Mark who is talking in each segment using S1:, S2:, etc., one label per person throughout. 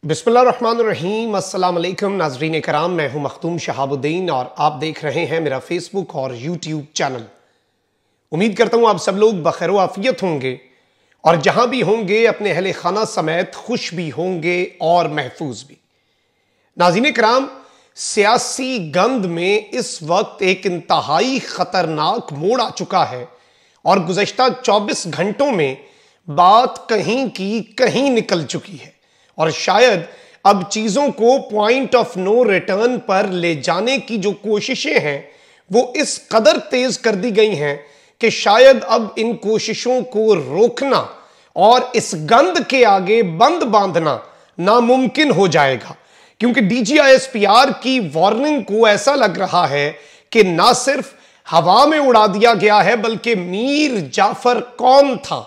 S1: बिस्मिल्लाहिर्रहमानिर्रहीम, अस्सलाम वालेकुम नाज़रीन कराम। मैं हूं मखदूम शहाबुद्दीन और आप देख रहे हैं मेरा फेसबुक और यूट्यूब चैनल। उम्मीद करता हूं आप सब लोग बखैर आफियत होंगे और जहां भी होंगे अपने अहले खाना समेत खुश भी होंगे और महफूज भी। नाज़रीन कराम, सियासी गंद में इस वक्त एक इंतहाई खतरनाक मोड़ आ चुका है और गुज़श्ता 24 घंटों में बात कहीं की कहीं निकल चुकी है और शायद अब चीजों को पॉइंट ऑफ नो रिटर्न पर ले जाने की जो कोशिशें हैं वो इस कदर तेज कर दी गई हैं कि शायद अब इन कोशिशों को रोकना और इस गंद के आगे बंद बांधना नामुमकिन हो जाएगा। क्योंकि DGISPR की वार्निंग को ऐसा लग रहा है कि ना सिर्फ हवा में उड़ा दिया गया है बल्कि मीर जाफर कौन था,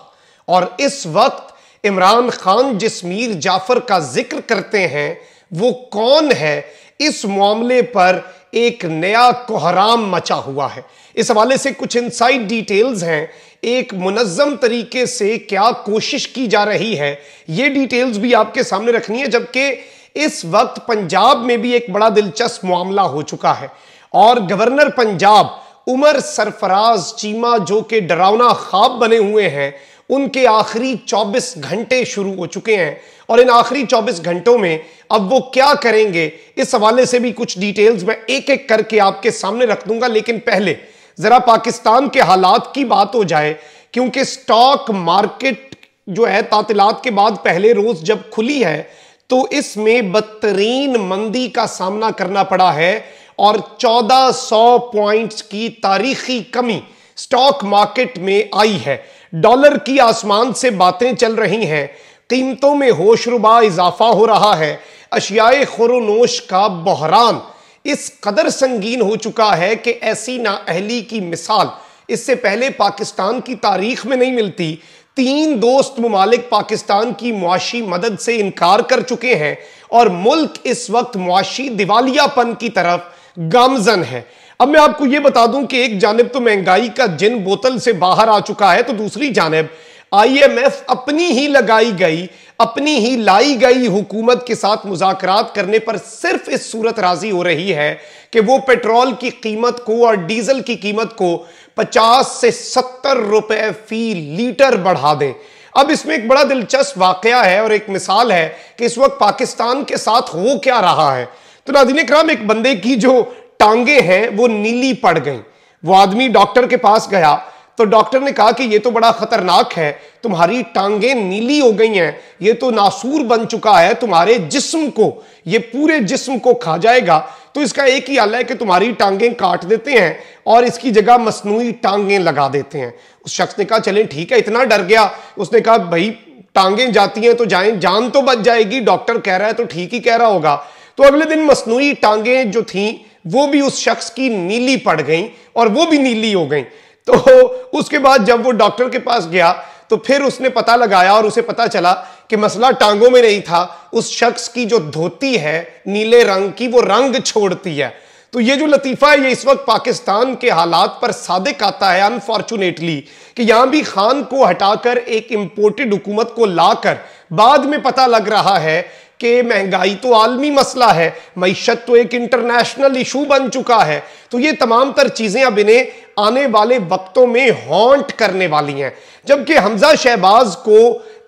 S1: और इस वक्त इमरान खान जिस मीर जाफर का जिक्र करते हैं वो कौन है, इस मामले पर एक नया कोहराम मचा हुआ है। इस हवाले से कुछ इनसाइड डिटेल्स हैं, एक मुनज़्ज़म तरीके से क्या कोशिश की जा रही है ये डिटेल्स भी आपके सामने रखनी है। जबकि इस वक्त पंजाब में भी एक बड़ा दिलचस्प मामला हो चुका है और गवर्नर पंजाब उमर सरफराज चीमा जो कि डरावना ख्वाब बने हुए हैं, उनके आखिरी 24 घंटे शुरू हो चुके हैं और इन आखिरी 24 घंटों में अब वो क्या करेंगे, इस हवाले से भी कुछ डिटेल्स मैं एक एक करके आपके सामने रख दूंगा। लेकिन पहले जरा पाकिस्तान के हालात की बात हो जाए, क्योंकि स्टॉक मार्केट जो है तातीलात के बाद पहले रोज जब खुली है तो इसमें बदतरीन मंदी का सामना करना पड़ा है और 1400 पॉइंट्स की तारीखी कमी स्टॉक मार्केट में आई है। डॉलर की आसमान से बातें चल रही हैं, कीमतों में होशरुबा इजाफा हो रहा है, अशियाए खुरोनोश का बहरान इस कदर संगीन हो चुका है कि ऐसी नाअहली की मिसाल इससे पहले पाकिस्तान की तारीख में नहीं मिलती। 3 दोस्त मुमालिक पाकिस्तान की मुआशी मदद से इनकार कर चुके हैं और मुल्क इस वक्त मुआशी दिवालियापन की तरफ गामजन है। अब मैं आपको यह बता दूं कि एक जानिब तो महंगाई का जिन बोतल से बाहर आ चुका है, तो दूसरी जानिब IMF अपनी ही लगाई गई, अपनी ही लाई गई हुकूमत के साथ मुज़ाकरात करने पर सिर्फ इस सूरत राजी हो रही है कि वो पेट्रोल की कीमत को और डीजल की कीमत को 50 से 70 रुपए फी लीटर बढ़ा दें। अब इसमें एक बड़ा दिलचस्प वाकया है और एक मिसाल है कि इस वक्त पाकिस्तान के साथ हो क्या रहा है। तो नाज़रीन कराम, एक बंदे की जो टांगे हैं वो नीली पड़ गई। वो आदमी डॉक्टर के पास गया तो डॉक्टर ने कहा कि ये तो बड़ा खतरनाक है, तुम्हारी टांगे नीली हो गई हैं, ये तो नासूर बन चुका है, तुम्हारे जिस्म को, ये पूरे जिस्म को खा जाएगा, तो इसका एक ही हल है कि तुम्हारी टांगें काट देते हैं और इसकी जगह मसनूई टांगें लगा देते हैं। उस शख्स ने कहा चलें ठीक है, इतना डर गया। उसने कहा भाई टांगें जाती हैं तो जाएं, जान तो बच जाएगी, डॉक्टर कह रहा है तो ठीक ही कह रहा होगा। तो अगले दिन मसनूई टांगें जो थी वो भी उस शख्स की नीली पड़ गई और वो भी नीली हो गई। तो उसके बाद जब वो डॉक्टर के पास गया तो फिर उसने पता लगाया और उसे पता चला कि मसला टांगों में नहीं था, उस शख्स की जो धोती है नीले रंग की वो रंग छोड़ती है। तो ये जो लतीफा है ये इस वक्त पाकिस्तान के हालात पर सादिक आता है अनफॉर्चुनेटली, कि यहां भी खान को हटाकर एक इंपोर्टेड हुकूमत को लाकर बाद में पता लग रहा है कि महंगाई तो आलमी मसला है, मईशत तो एक इंटरनेशनल इशू बन चुका है। तो ये तमाम तर चीजें अब इन्हें आने वाले वक्तों में हॉन्ट करने वाली हैं। जबकि हमजा शहबाज को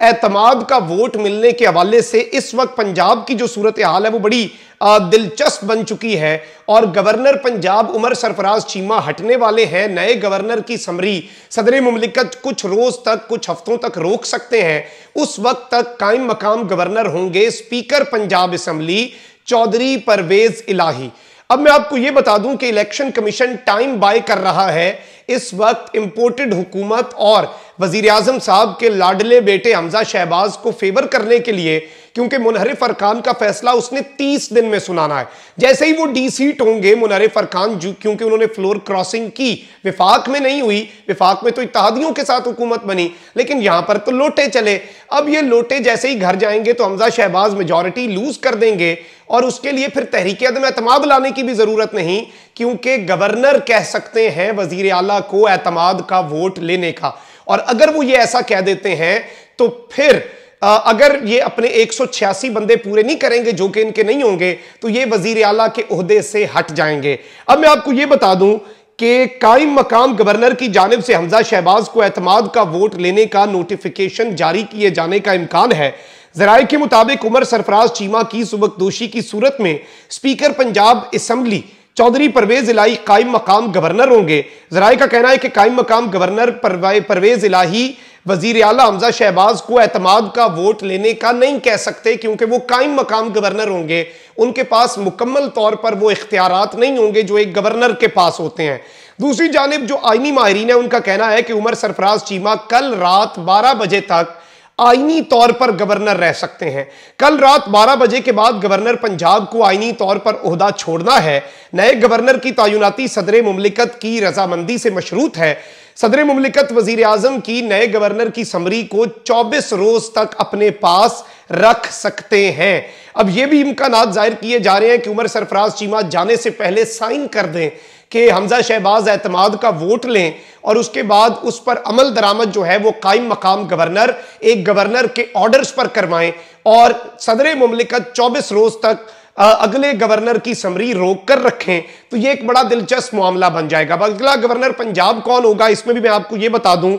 S1: एतमाद का वोट मिलने के हवाले से इस वक्त पंजाब की जो सूरत हाल है वो बड़ी दिलचस्प बन चुकी है और गवर्नर पंजाब उमर सरफराज चीमा हटने वाले हैं। नए गवर्नर की समरी सदर मुमलिकत कुछ रोज तक, कुछ हफ्तों तक रोक सकते हैं। उस वक्त तक कायम मकाम गवर्नर होंगे स्पीकर पंजाब असम्बली चौधरी परवेज इलाही। अब मैं आपको यह बता दूं कि इलेक्शन कमीशन टाइम बाय कर रहा है इस वक्त इंपोर्टेड हुकूमत और वजीर आजम साहब के लाडले बेटे हमजा शहबाज को फेवर करने के लिए, क्योंकि मुनहरिफ अरकान का फैसला उसने 30 दिन में सुनाना है। जैसे ही वो डी-सीट होंगे मुनहरिफ अरकान, क्योंकि उन्होंने फ्लोर क्रॉसिंग की, विफाक में नहीं हुई, विफाक में तो इत्तेहादियों के साथ हुकूमत बनी, लेकिन यहां पर तो लोटे चले। अब ये लोटे जैसे ही घर जाएंगे तो हमजा शहबाज मेजॉरिटी लूज कर देंगे और उसके लिए फिर तहरीक अदम एतमाद लाने की भी जरूरत नहीं, क्योंकि गवर्नर कह सकते हैं वजीर आला को एतमाद का वोट लेने का। और अगर वो ये ऐसा कह देते हैं तो फिर अगर ये अपने 186 बंदे पूरे नहीं करेंगे जो कि इनके नहीं होंगे तो ये वजीर आला के ओहदे से हट जाएंगे। अब मैं आपको ये बता दूं कि कायम मकाम गवर्नर की जानिब से हमजा शहबाज को एतमाद का वोट लेने का नोटिफिकेशन जारी किए जाने का इम्कान है। जराये के मुताबिक उमर सरफराज चीमा की सुबकदोशी की सूरत में स्पीकर पंजाब असम्बली चौधरी परवेज इलाही कायम मकाम गवर्नर होंगे। जराये का कहना है कि कायम मकाम गवर्नर परवेज इलाही वजीर आला हमजा शहबाज को एतमाद का वोट लेने का नहीं कह सकते, क्योंकि वो कायम मकाम गवर्नर होंगे, उनके पास मुकम्मल तौर पर वो इख्तियारात नहीं होंगे जो एक गवर्नर के पास होते हैं। दूसरी जानिब जो आईनी माहिरीन है उनका कहना है कि उमर सरफराज चीमा कल रात 12 बजे तक आईनी तौर पर गवर्नर रह सकते हैं। कल रात 12 बजे के बाद गवर्नर पंजाब को आईनी तौर पर ओहदा छोड़ना है। नए गवर्नर की तैनाती सदर मुमलिकत की रजामंदी से मशरूत है। सदर मुमलिकत वजीर आजम की नए गवर्नर की समरी को 24 रोज तक अपने पास रख सकते हैं। अब यह भी इम्कानात जाहिर किए जा रहे हैं कि उमर सरफराज चीमा जाने से पहले साइन कर दें कि हमजा शहबाज एतमाद का वोट लें और उसके बाद उस पर अमल दरामद जो है वो कायम मकाम गवर्नर एक गवर्नर के ऑर्डर्स पर करवाएं और सदर मुमलिकत 24 रोज तक अगले गवर्नर की समरी रोक कर रखें, तो ये एक बड़ा दिलचस्प मामला बन जाएगा। अगला गवर्नर पंजाब कौन होगा, इसमें भी मैं आपको ये बता दूं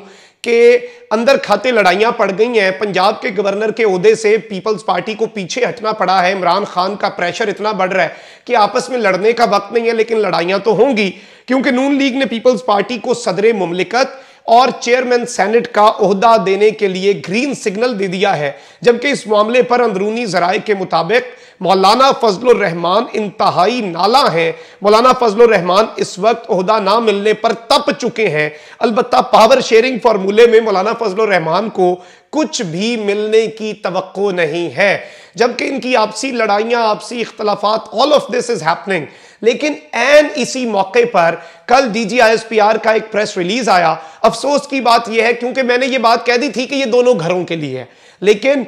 S1: कि अंदर खाते लड़ाइयां पड़ गई हैं। पंजाब के गवर्नर के ओहदे से पीपल्स पार्टी को पीछे हटना पड़ा है। इमरान खान का प्रेशर इतना बढ़ रहा है कि आपस में लड़ने का वक्त नहीं है, लेकिन लड़ाइयां तो होंगी, क्योंकि नून लीग ने पीपल्स पार्टी को सदर मुमलिकत और चेयरमैन सेनेट का ओहदा देने के लिए ग्रीन सिग्नल दे दिया है। जबकि इस मामले पर अंदरूनी जराये के मुताबिक मौलाना फजलुर रहमान इंतहाई नाला हैं। मौलाना फजलुर रहमान इस वक्त ओहदा ना मिलने पर तप चुके हैं। अलबत्ता पावर शेयरिंग फार्मूले में मौलाना फजलुर रहमान को कुछ भी मिलने की तवक्को नहीं है, जबकि इनकी आपसी लड़ाइयां, आपसी इख्तलाफात, all of this is happening. लेकिन एन इसी मौके पर कल DGISPR का एक प्रेस रिलीज आया। अफसोस की बात यह है, क्योंकि मैंने ये बात कह दी थी कि ये दोनों घरों के लिए है, लेकिन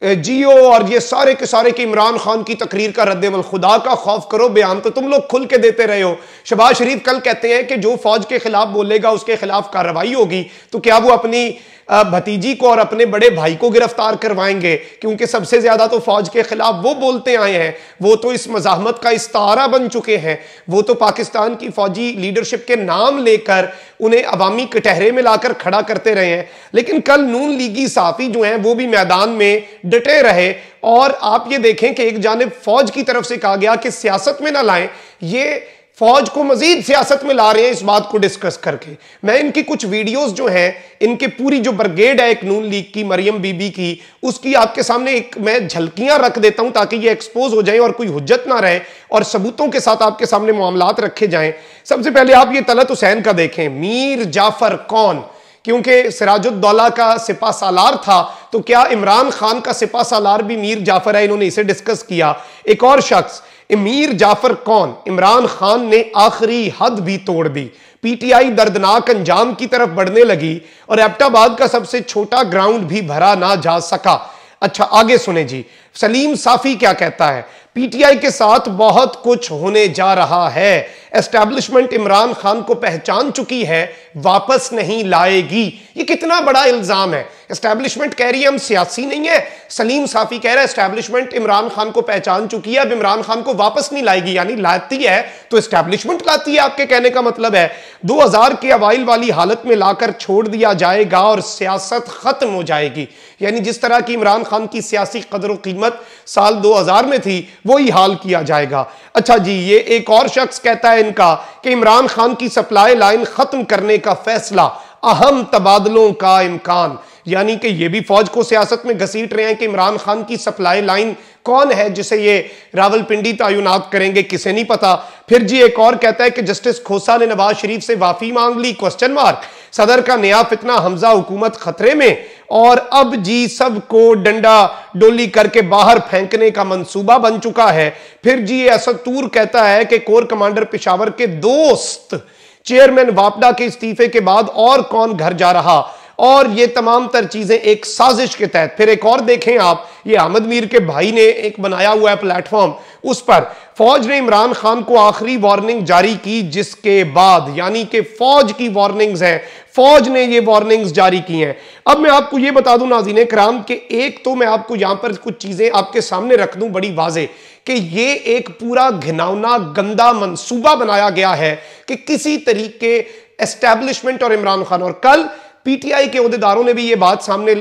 S1: जियो और ये सारे के सारे की इमरान खान की तकरीर का रद्द-ए-अमल, खुदा का खौफ करो, बयान तो तुम लोग खुल के देते रहे हो। शहबाज शरीफ कल कहते हैं कि जो फौज के खिलाफ बोलेगा उसके खिलाफ कार्रवाई होगी, तो क्या वो अपनी भतीजी को और अपने बड़े भाई को गिरफ्तार करवाएंगे? क्योंकि सबसे ज्यादा तो फौज के खिलाफ वो बोलते आए हैं, वो तो इस मज़ाहमत का इस्तारा बन चुके हैं, वो तो पाकिस्तान की फौजी लीडरशिप के नाम लेकर उन्हें अवामी कटहरे में लाकर खड़ा करते रहे हैं। लेकिन कल नून लीगी साफी जो हैं वो भी मैदान में डटे रहे। और आप ये देखें कि एक जानिब फौज की तरफ से कहा गया कि सियासत में ना लाएं, ये फौज को मजीद सियासत में ला रहे हैं इस बात को डिस्कस करके। मैं इनकी कुछ वीडियोस जो हैं, इनके पूरी जो ब्रिगेड है एक नून लीग की, मरियम बीबी की, उसकी आपके सामने एक मैं झलकियां रख देता हूं ताकि ये एक्सपोज हो जाए और कोई हुज्जत ना रहे और सबूतों के साथ आपके सामने मामलात रखे जाएं। सबसे पहले आप ये तलत हुसैन का देखें। मीर जाफर कौन? क्योंकि सिराजुद्दौला का सिपा सालार था, तो क्या इमरान खान का सिपा सालार भी मीर जाफर है? इन्होंने इसे डिस्कस किया। एक और शख्स, मीर जाफर कौन? इमरान खान ने आखिरी हद भी तोड़ दी। PTI दर्दनाक अंजाम की तरफ बढ़ने लगी और एबटाबाद का सबसे छोटा ग्राउंड भी भरा ना जा सका। अच्छा, आगे सुने जी, सलीम साफी क्या कहता है? PTI के साथ बहुत कुछ होने जा रहा है। एस्टैब्लिशमेंट इमरान खान को पहचान चुकी है, वापस नहीं लाएगी। ये कितना बड़ा इल्जाम है। एस्टैब्लिशमेंट कह रही है हम सियासी नहीं है, सलीम साफी कह रहा है एस्टैब्लिशमेंट इमरान खान को पहचान चुकी है, अब इमरान खान को वापस नहीं लाएगी। यानी लाती है तो एस्टैब्लिशमेंट लाती है, आपके कहने का मतलब है 2000 के अवाइल वाली हालत में लाकर छोड़ दिया जाएगा और सियासत खत्म हो जाएगी। यानी जिस तरह की इमरान खान की सियासी कदर कीमत साल 2000 में थी, वही हाल किया जाएगा। अच्छा जी, ये एक और शख्स कहता है इनका कि इमरान खान की सप्लाई लाइन खत्म करने का फैसला, अहम तबादलों का इम्कान। यानी कि ये भी फौज को सियासत में घसीट रहे हैं कि इमरान खान की सप्लाई लाइन कौन है जिसे ये रावलपिंडी तैनात करेंगे, किसे नहीं पता। फिर जी एक और कहता है कि जस्टिस खोसा ने नवाज शरीफ से माफी मांग ली, क्वेश्चन मार्क। सदर का नया फितना, हमजा हुकूमत खतरे में, और अब जी सबको डंडा डोली करके बाहर फेंकने का मंसूबा बन चुका है। फिर जी असद तूर कहता है कि कोर कमांडर पेशावर के दोस्त चेयरमैन वापडा के इस्तीफे के बाद और कौन घर जा रहा, और ये तमाम तर चीजें एक साजिश के तहत। फिर एक और देखें आप, ये अहमद मीर के भाई ने एक बनाया हुआ है प्लेटफॉर्म, उस पर फौज ने इमरान खान को आखिरी वार्निंग जारी की, जिसके बाद, यानी कि फौज की वार्निंग्स हैं, फौज ने ये वार्निंग्स जारी की हैं। अब मैं आपको ये बता दूं नाज़रीन किराम कि एक तो मैं आपको यहां पर कुछ चीजें आपके सामने रख दूं बड़ी वाज़ेह कि ये एक पूरा घिनौना गंदा मंसूबा बनाया गया है कि किसी तरीके एस्टैब्लिशमेंट और इमरान खान, और कल पीटीआई के ओहदेदारों ने भी ये बात सामने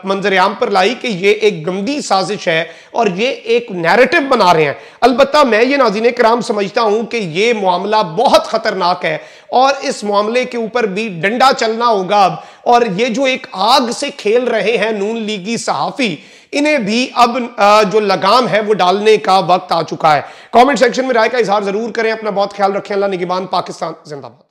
S1: मंजर-ए-आम पर लाई कि ये एक गंदी साजिश है और ये एक नैरेटिव बना रहे हैं। अलबत्ता मैं ये नाज़रीन किराम समझता हूं कि ये मामला बहुत खतरनाक है और इस मामले के ऊपर भी डंडा चलना होगा अब, और ये जो एक आग से खेल रहे हैं नून लीगी सहाफी, इन्हें भी अब जो लगाम है वो डालने का वक्त आ चुका है। कमेंट सेक्शन में राय का इजहार जरूर करें। अपना बहुत ख्याल रखें। अल्लाह निगहबान। पाकिस्तान जिंदाबाद।